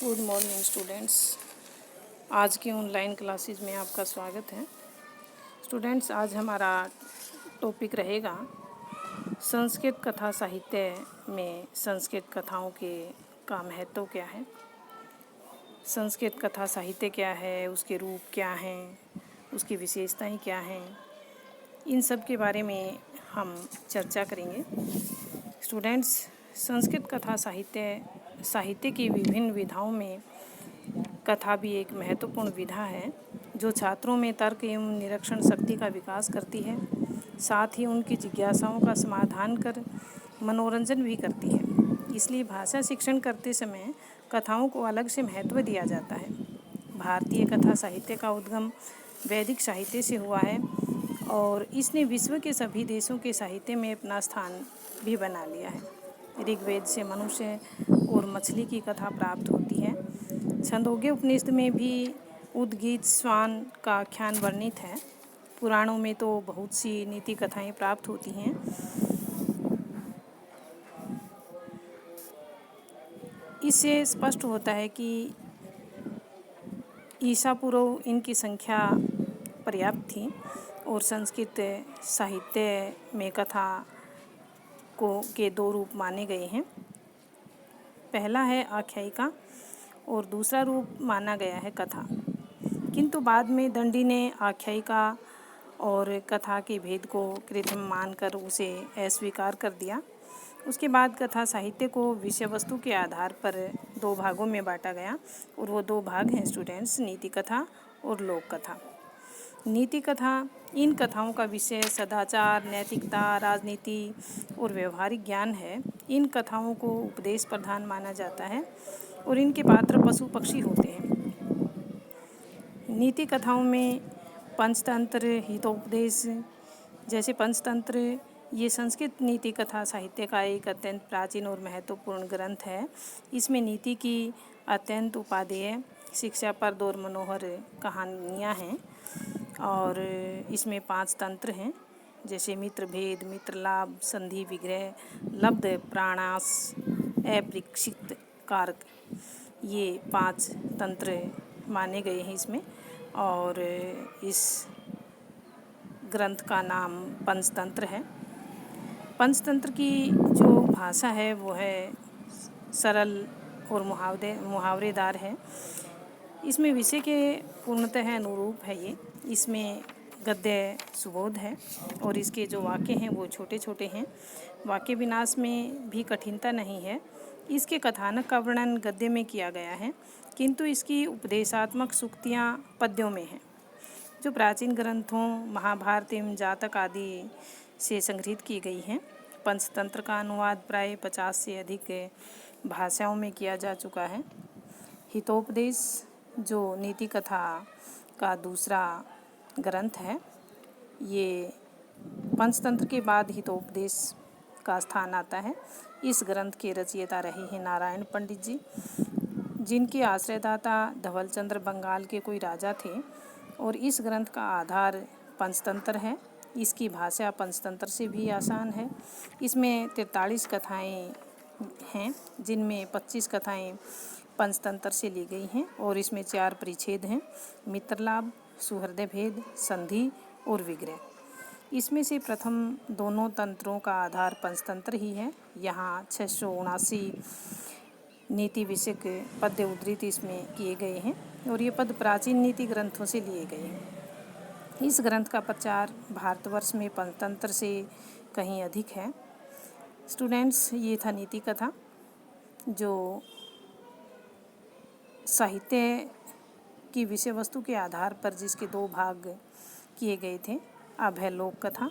Good morning students. आज की online classes में आपका स्वागत है। स्टूडेंट्स, आज हमारा टॉपिक रहेगा संस्कृत कथा साहित्य में संस्कृत कथाओं का महत्व क्या है। संस्कृत कथा साहित्य क्या है, उसके रूप क्या हैं, उसकी विशेषताएं क्या हैं, इन सब के बारे में हम चर्चा करेंगे। स्टूडेंट्स, संस्कृत कथा साहित्य की विभिन्न विधाओं में कथा भी एक महत्वपूर्ण विधा है जो छात्रों में तर्क एवं निरीक्षण शक्ति का विकास करती है, साथ ही उनकी जिज्ञासाओं का समाधान कर मनोरंजन भी करती है। इसलिए भाषा शिक्षण करते समय कथाओं को अलग से महत्व दिया जाता है। भारतीय कथा साहित्य का उद्गम वैदिक साहित्य से हुआ है और इसने विश्व के सभी देशों के साहित्य में अपना स्थान भी बना लिया है। ऋग्वेद से मनुष्य और मछली की कथा प्राप्त होती है। छंदोग्य उपनिषद में भी उद्गीत श्वान का आख्यान वर्णित है। पुराणों में तो बहुत सी नीति कथाएं प्राप्त होती हैं। इससे स्पष्ट होता है कि ईसा पूर्व इनकी संख्या पर्याप्त थी और संस्कृत साहित्य में कथा के दो रूप माने गए हैं। पहला है आख्यायिका और दूसरा रूप माना गया है कथा। किंतु बाद में दंडी ने आख्यायिका और कथा के भेद को कृत्रिम मानकर उसे अस्वीकार कर दिया। उसके बाद कथा साहित्य को विषय वस्तु के आधार पर दो भागों में बांटा गया और वो दो भाग हैं स्टूडेंट्स, नीति कथा और लोक कथा। नीति कथा, इन कथाओं का विषय सदाचार, नैतिकता, राजनीति और व्यवहारिक ज्ञान है। इन कथाओं को उपदेश प्रधान माना जाता है और इनके पात्र पशु पक्षी होते हैं। नीति कथाओं में पंचतंत्र, हितोपदेश जैसे पंचतंत्र, ये संस्कृत नीति कथा साहित्य का एक अत्यंत प्राचीन और महत्वपूर्ण ग्रंथ है। इसमें नीति की अत्यंत उपादेय, शिक्षाप्रद और मनोहर कहानियाँ हैं और इसमें 5 तंत्र हैं जैसे मित्र भेद, मित्र लाभ, संधि विग्रह, लब्ध प्राणास, अपरीक्षित कारक, ये 5 तंत्र माने गए हैं इसमें। और इस ग्रंथ का नाम पंचतंत्र है। पंचतंत्र की जो भाषा है वो है सरल और मुहावरेदार है। इसमें विषय के पूर्णतः अनुरूप है ये। इसमें गद्य सुबोध है और इसके जो वाक्य हैं वो छोटे छोटे हैं। वाक्य विन्यास में भी कठिनता नहीं है। इसके कथानक का वर्णन गद्य में किया गया है, किंतु इसकी उपदेशात्मक सूक्तियाँ पद्यों में हैं, जो प्राचीन ग्रंथों महाभारत एवं जातक आदि से संग्रहित की गई हैं। पंचतंत्र का अनुवाद प्राय 50 से अधिक भाषाओं में किया जा चुका है। हितोपदेश, जो नीति कथा का दूसरा ग्रंथ है, ये पंचतंत्र के बाद हितोपदेश का स्थान आता है। इस ग्रंथ के रचयिता रहे हैं नारायण पंडित जी, जिनके आश्रयदाता धवलचंद्र बंगाल के कोई राजा थे और इस ग्रंथ का आधार पंचतंत्र है। इसकी भाषा पंचतंत्र से भी आसान है। इसमें 43 कथाएं हैं, जिनमें 25 कथाएं पंचतंत्र से ली गई हैं और इसमें 4 परिच्छेद हैं, मित्रलाभ, सुहृदय भेद, संधि और विग्रह। इसमें से प्रथम दोनों तंत्रों का आधार पंचतंत्र ही है। यहाँ 679 नीति विषयक पद्य उद्धृत इसमें किए गए हैं और ये पद प्राचीन नीति ग्रंथों से लिए गए हैं। इस ग्रंथ का प्रचार भारतवर्ष में पंचतंत्र से कहीं अधिक है। स्टूडेंट्स, ये था नीति कथा, जो साहित्य की विषय वस्तु के आधार पर जिसके 2 भाग किए गए थे। अब है लोक कथा।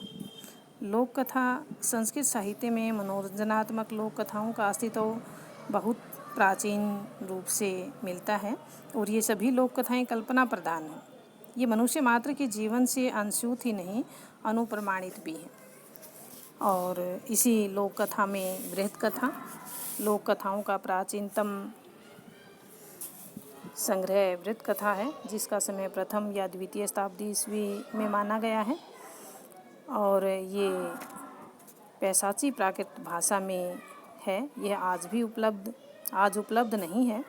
लोक कथा संस्कृत साहित्य में मनोरंजनात्मक लोक कथाओं का अस्तित्व बहुत प्राचीन रूप से मिलता है और ये सभी लोक कथाएँ कल्पना प्रधान हैं। ये मनुष्य मात्र के जीवन से अंशुत ही नहीं, अनुप्रमाणित भी हैं। और इसी लोक कथा में बृहत कथा, लोक कथाओं का प्राचीनतम संग्रह बृहत कथा है, जिसका समय प्रथम या द्वितीय शताब्दी ईस्वी में माना गया है और ये पैशाची प्राकृत भाषा में है। यह आज उपलब्ध नहीं है।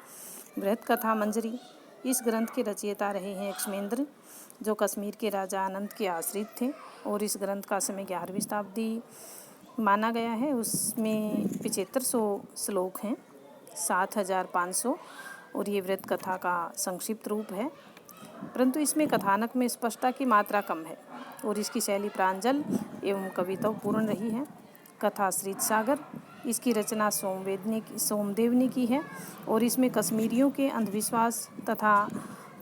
बृहत कथा मंजरी। इस ग्रंथ के रचयिता रहे हैं अक्षमेंद्र, जो कश्मीर के राजा आनंद के आश्रित थे, और इस ग्रंथ का समय 11वीं शताब्दी माना गया है। उसमें 7500 श्लोक हैं, 7500, और ये बृहत कथा का संक्षिप्त रूप है। परंतु इसमें कथानक में स्पष्टता की मात्रा कम है और इसकी शैली प्रांजल एवं कवितापूर्ण रही है। कथा श्रीत सागर, इसकी रचना सोमदेव ने की है और इसमें कश्मीरियों के अंधविश्वास तथा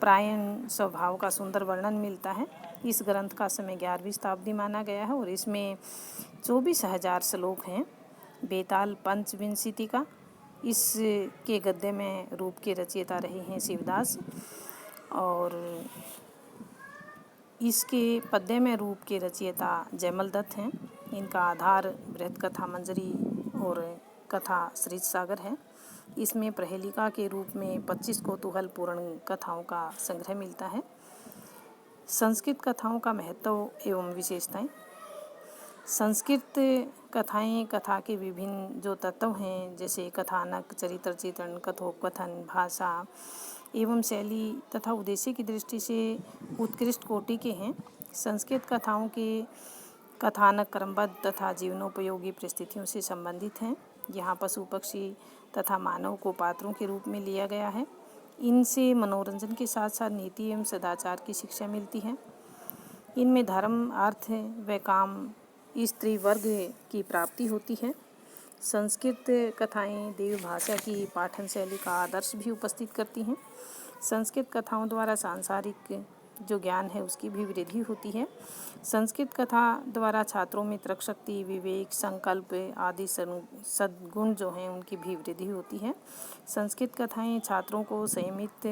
प्रायण स्वभाव का सुंदर वर्णन मिलता है। इस ग्रंथ का समय 11वीं शताब्दी माना गया है और इसमें 24,000 श्लोक हैं। बेताल पंचविंशति का, इसके गद्य में रूप के रचयिता रहे हैं शिवदास, और इसके पद्य में रूप के रचयिता जयमल दत्त हैं। इनका आधार बृहत कथा मंजरी और कथा श्रीत सागर है। इसमें प्रहेलिका के रूप में 25 कौतूहलपूर्ण कथाओं का संग्रह मिलता है। संस्कृत कथाओं का महत्व एवं विशेषताएं। संस्कृत कथाएं कथा के विभिन्न जो तत्व हैं, जैसे कथानक, चरित्र चित्रण, कथोपकथन, भाषा एवं शैली तथा उद्देश्य की दृष्टि से उत्कृष्ट कोटि के हैं। संस्कृत कथाओं के कथानक क्रमबद्ध तथा जीवनोपयोगी परिस्थितियों से संबंधित हैं। यहाँ पशु पक्षी तथा मानव को पात्रों के रूप में लिया गया है। इनसे मनोरंजन के साथ साथ नीति एवं सदाचार की शिक्षा मिलती है। इनमें धर्म, अर्थ व काम, स्त्री वर्ग की प्राप्ति होती है। संस्कृत कथाएं देव भाषा की पाठन शैली का आदर्श भी उपस्थित करती हैं। संस्कृत कथाओं द्वारा सांसारिक जो ज्ञान है उसकी भी वृद्धि होती है। संस्कृत कथा द्वारा छात्रों में तर्क शक्ति, विवेक, संकल्प आदि सद्गुण जो हैं उनकी भी वृद्धि होती है। संस्कृत कथाएं छात्रों को संयमित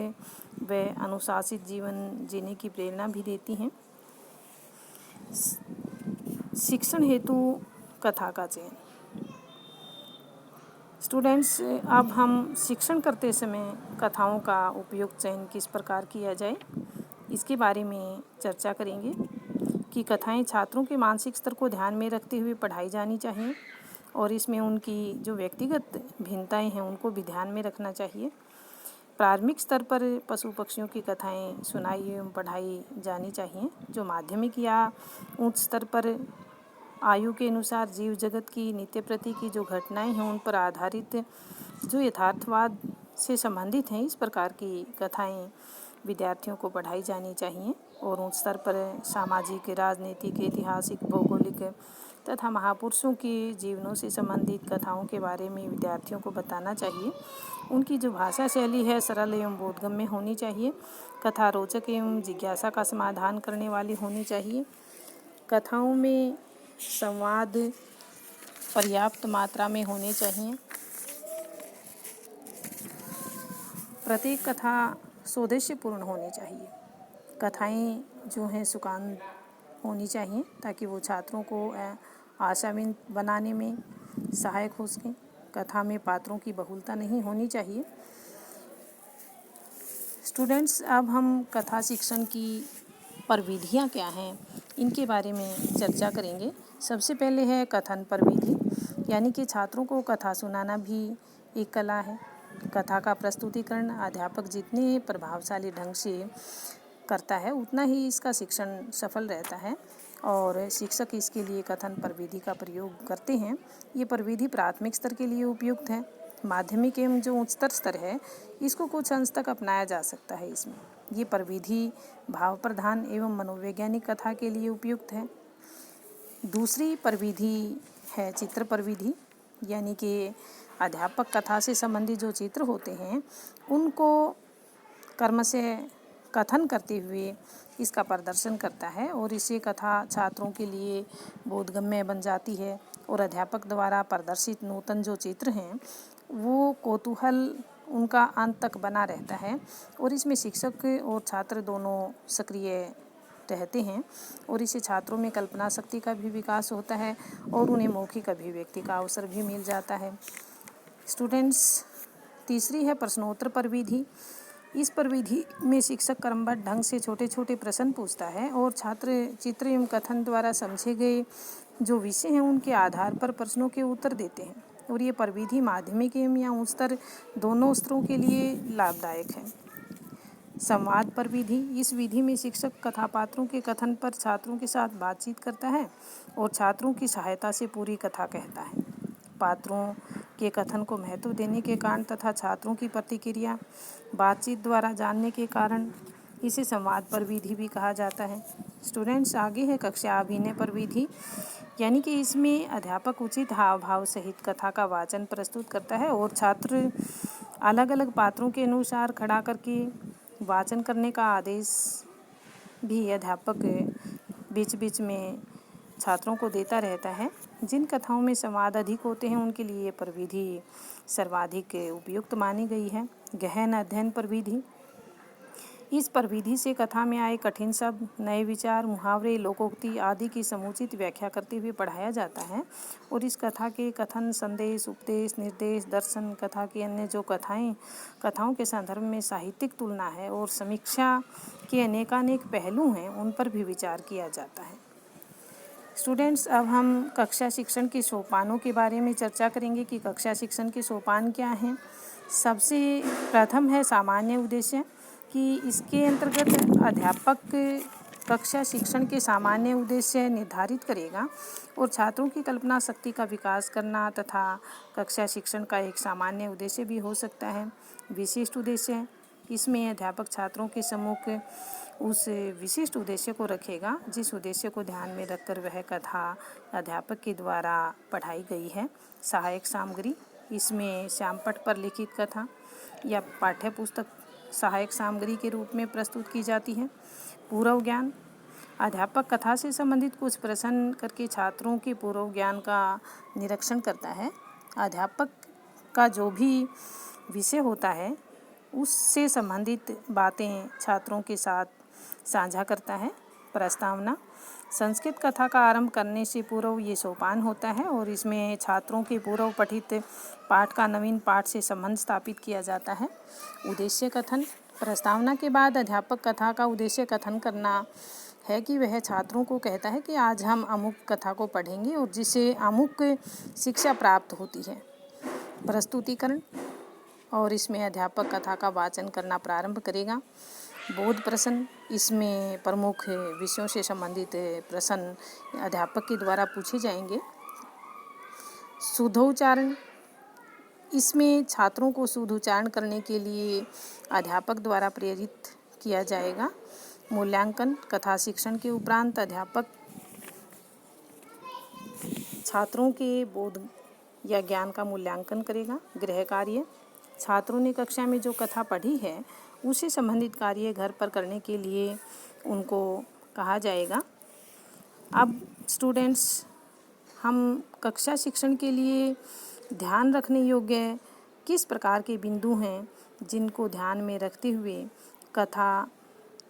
व अनुशासित जीवन जीने की प्रेरणा भी देती हैं। शिक्षण हेतु कथा का चयन। स्टूडेंट्स, अब हम शिक्षण करते समय कथाओं का उपयुक्त चयन किस प्रकार किया जाए, इसके बारे में चर्चा करेंगे कि कथाएं छात्रों के मानसिक स्तर को ध्यान में रखते हुए पढ़ाई जानी चाहिए और इसमें उनकी जो व्यक्तिगत भिन्नताएं हैं उनको भी ध्यान में रखना चाहिए। प्रारंभिक स्तर पर पशु पक्षियों की कथाएं सुनाई एवं पढ़ाई जानी चाहिए। जो माध्यमिक या उच्च स्तर पर आयु के अनुसार जीव जगत की नित्य प्रति की जो घटनाएं हैं उन पर आधारित जो यथार्थवाद से संबंधित हैं, इस प्रकार की कथाएं विद्यार्थियों को पढ़ाई जानी चाहिए। और उच्च स्तर पर सामाजिक, राजनीतिक, ऐतिहासिक, भौगोलिक तथा महापुरुषों के जीवनों से संबंधित कथाओं के बारे में विद्यार्थियों को बताना चाहिए। उनकी जो भाषा शैली है सरल एवं बोधगम्य होनी चाहिए। कथा रोचक एवं जिज्ञासा का समाधान करने वाली होनी चाहिए। कथाओं में संवाद पर्याप्त मात्रा में होने चाहिए। प्रत्येक कथा सौदेश्यपूर्ण होनी चाहिए। कथाएं जो हैं सुकान होनी चाहिए ताकि वो छात्रों को आशावान बनाने में सहायक हो सकें। कथा में पात्रों की बहुलता नहीं होनी चाहिए। स्टूडेंट्स, अब हम कथा शिक्षण की प्रविधियाँ क्या हैं इनके बारे में चर्चा करेंगे। सबसे पहले है कथन प्रविधि, यानी कि छात्रों को कथा सुनाना भी एक कला है। कथा का प्रस्तुतिकरण अध्यापक जितने प्रभावशाली ढंग से करता है उतना ही इसका शिक्षण सफल रहता है और शिक्षक इसके लिए कथन प्रविधि का प्रयोग करते हैं। ये प्रविधि प्राथमिक स्तर के लिए उपयुक्त है। माध्यमिक एवं जो उच्चतर स्तर है इसको कुछ अंश तक अपनाया जा सकता है। इसमें ये प्रविधि भाव प्रधान एवं मनोवैज्ञानिक कथा के लिए उपयुक्त है। दूसरी प्रविधि है चित्र प्रविधि, यानी कि अध्यापक कथा से संबंधित जो चित्र होते हैं उनको कर्म से कथन करते हुए इसका प्रदर्शन करता है और इससे कथा छात्रों के लिए बोधगम्य बन जाती है और अध्यापक द्वारा प्रदर्शित नूतन जो चित्र हैं वो कौतूहल उनका अंत तक बना रहता है और इसमें शिक्षक और छात्र दोनों सक्रिय रहते हैं और इससे छात्रों में कल्पना शक्ति का भी विकास होता है और उन्हें मौखिक अभिव्यक्ति का अवसर भी मिल जाता है। स्टूडेंट्स, तीसरी है प्रश्नोत्तर प्रविधि। इस प्रविधि में शिक्षक क्रमबद्ध ढंग से छोटे छोटे प्रश्न पूछता है और छात्र चित्र एवं कथन द्वारा समझे गए जो विषय हैं उनके आधार पर प्रश्नों के उत्तर देते हैं। और ये प्रविधि माध्यमिक एवं या उच्चतर दोनों स्तरों के लिए लाभदायक है। संवाद पर विधि, इस विधि में शिक्षक कथापात्रों के कथन पर छात्रों के साथ बातचीत करता है और छात्रों की सहायता से पूरी कथा कहता है। पात्रों के कथन को महत्व देने के कारण तथा छात्रों की प्रतिक्रिया बातचीत द्वारा जानने के कारण इसे संवाद पर विधि भी कहा जाता है। स्टूडेंट्स, आगे है कक्षा अभिनय पर विधि, यानी कि इसमें अध्यापक उचित हाव भाव सहित कथा का वाचन प्रस्तुत करता है और छात्र अलग अलग पात्रों के अनुसार खड़ा करके वाचन करने का आदेश भी अध्यापक बीच बीच में छात्रों को देता रहता है। जिन कथाओं में संवाद अधिक होते हैं उनके लिए ये प्रविधि सर्वाधिक उपयुक्त मानी गई है। गहन अध्ययन प्रविधि, इस प्रविधि से कथा में आए कठिन शब्द, नए विचार, मुहावरे, लोकोक्ति आदि की समुचित व्याख्या करते हुए पढ़ाया जाता है और इस कथा के कथन, संदेश, उपदेश, निर्देश, दर्शन, कथा की अन्य जो कथाओं के संदर्भ में साहित्यिक तुलना है और समीक्षा के अनेकानेक पहलू हैं, उन पर भी विचार किया जाता है। स्टूडेंट्स, अब हम कक्षा शिक्षण के सोपानों के बारे में चर्चा करेंगे कि कक्षा शिक्षण के सोपान क्या हैं। सबसे प्रथम है सामान्य उद्देश्य, कि इसके अंतर्गत अध्यापक कक्षा शिक्षण के सामान्य उद्देश्य निर्धारित करेगा और छात्रों की कल्पना शक्ति का विकास करना तथा कक्षा शिक्षण का एक सामान्य उद्देश्य भी हो सकता है। विशिष्ट उद्देश्य, इसमें अध्यापक छात्रों के सम्मुख उस विशिष्ट उद्देश्य को रखेगा जिस उद्देश्य को ध्यान में रखकर वह कथा अध्यापक के द्वारा पढ़ाई गई है। सहायक सामग्री, इसमें श्यामपट्ट पर लिखित कथा या पाठ्य पुस्तक सहायक सामग्री के रूप में प्रस्तुत की जाती है। पूर्व ज्ञान, अध्यापक कथा से संबंधित कुछ प्रश्न करके छात्रों के पूर्व ज्ञान का निरीक्षण करता है। अध्यापक का जो भी विषय होता है उससे संबंधित बातें छात्रों के साथ साझा करता है। प्रस्तावना, संस्कृत कथा का आरंभ करने से पूर्व ये सोपान होता है और इसमें छात्रों के पूर्व पठित पाठ का नवीन पाठ से संबंध स्थापित किया जाता है। उद्देश्य कथन, प्रस्तावना के बाद अध्यापक कथा का उद्देश्य कथन करना है कि वह छात्रों को कहता है कि आज हम अमुक कथा को पढ़ेंगे और जिससे अमुक शिक्षा प्राप्त होती है। प्रस्तुतिकरण, और इसमें अध्यापक कथा का वाचन करना प्रारंभ करेगा। बोध प्रश्न, इसमें प्रमुख विषयों से संबंधित प्रश्न अध्यापक के द्वारा पूछे जाएंगे। शुद्धोच्चारण, इसमें छात्रों को शुद्ध उच्चारण करने के लिए अध्यापक द्वारा प्रेरित किया जाएगा। मूल्यांकन, कथा शिक्षण के उपरांत अध्यापक छात्रों के बोध या ज्ञान का मूल्यांकन करेगा। गृह कार्य, छात्रों ने कक्षा में जो कथा पढ़ी है उससे संबंधित कार्य घर पर करने के लिए उनको कहा जाएगा। अब स्टूडेंट्स, हम कक्षा शिक्षण के लिए ध्यान रखने योग्य किस प्रकार के बिंदु हैं जिनको ध्यान में रखते हुए कथा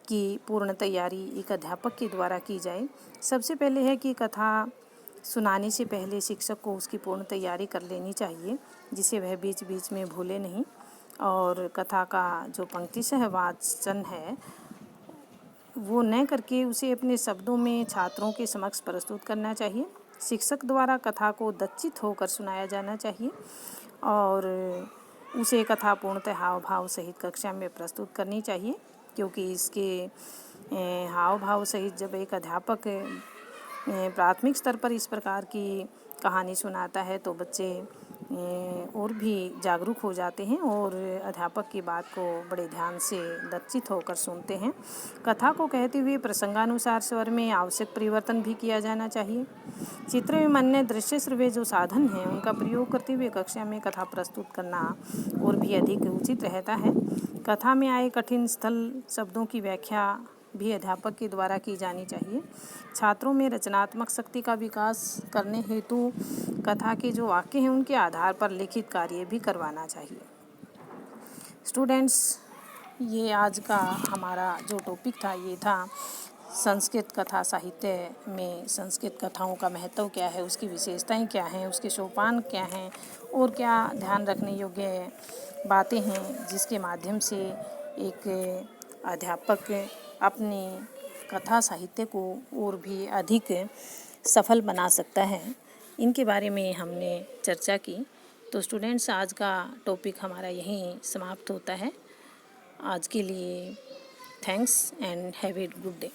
की पूर्ण तैयारी एक अध्यापक के द्वारा की जाए। सबसे पहले है कि कथा सुनाने से पहले शिक्षक को उसकी पूर्ण तैयारी कर लेनी चाहिए जिसे वह बीच बीच में भूले नहीं, और कथा का जो पंक्तिशः वाचन है वो न करके उसे अपने शब्दों में छात्रों के समक्ष प्रस्तुत करना चाहिए। शिक्षक द्वारा कथा को दक्षित होकर सुनाया जाना चाहिए और उसे कथा पूर्णतः हाव भाव सहित कक्षा में प्रस्तुत करनी चाहिए, क्योंकि इसके हाव भाव सहित जब एक अध्यापक प्राथमिक स्तर पर इस प्रकार की कहानी सुनाता है तो बच्चे और भी जागरूक हो जाते हैं और अध्यापक की बात को बड़े ध्यान से लक्षित होकर सुनते हैं। कथा को कहते हुए प्रसंगानुसार स्वर में आवश्यक परिवर्तन भी किया जाना चाहिए। चित्र एवं अन्य दृश्य श्रव्य जो साधन हैं उनका प्रयोग करते हुए कक्षा में कथा प्रस्तुत करना और भी अधिक उचित रहता है। कथा में आए कठिन स्थल शब्दों की व्याख्या भी अध्यापक के द्वारा की जानी चाहिए। छात्रों में रचनात्मक शक्ति का विकास करने हेतु कथा के जो वाक्य हैं उनके आधार पर लिखित कार्य भी करवाना चाहिए। स्टूडेंट्स, ये आज का हमारा जो टॉपिक था ये था संस्कृत कथा साहित्य में संस्कृत कथाओं का महत्व क्या है, उसकी विशेषताएं क्या हैं, उसके सोपान क्या हैं और क्या ध्यान रखने योग्य बातें हैं जिसके माध्यम से एक अध्यापक अपनी कथा साहित्य को और भी अधिक सफल बना सकता है। इनके बारे में हमने चर्चा की। तो स्टूडेंट्स, आज का टॉपिक हमारा यहीं समाप्त होता है। आज के लिए thanks and have a good day.